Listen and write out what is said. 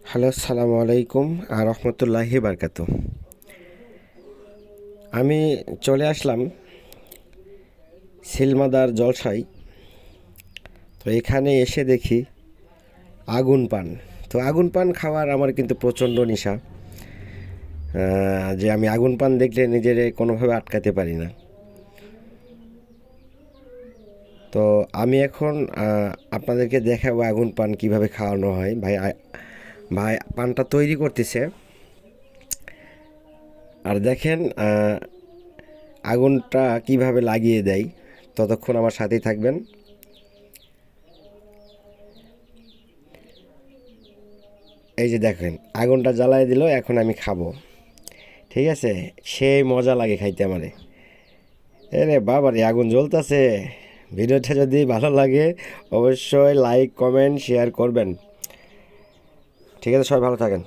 Hello, আসসালামু আলাইকুম আর রহমতুল্লাহি বারকাতু। আমি চলে আসলাম সিলমাদার জলসায়। তো এখানে এসে দেখি আগুন পান। তো আগুন পান খাওয়ার আমার কিন্তু প্রচণ্ড নেশা। যে আমি আগুন পান দেখলে নিজেরে কোনোভাবে আটকাতে পারি না। তো আমি এখন আপনাদেরকে দেখাবো আগুন পান কিভাবে খাওয়ানো হয়। ভাই পানটা তৈরি করতেছে। আর দেখেন আগুনটা কিভাবে লাগিয়ে দেয়। ততক্ষণ আমার সাথেই থাকবেন। এই যে দেখেন আগুনটা জ্বালায় দিল, এখন আমি খাবো। ঠিক আছে, সেই মজা লাগে খাইতে আমারে। এরে বাবা রে, আগুন জ্বলতেছে। ভিডিওটা যদি ভালো লাগে অবশ্যই লাইক কমেন্ট শেয়ার করবেন। ঠিক আছে, সবাই ভালো থাকেন।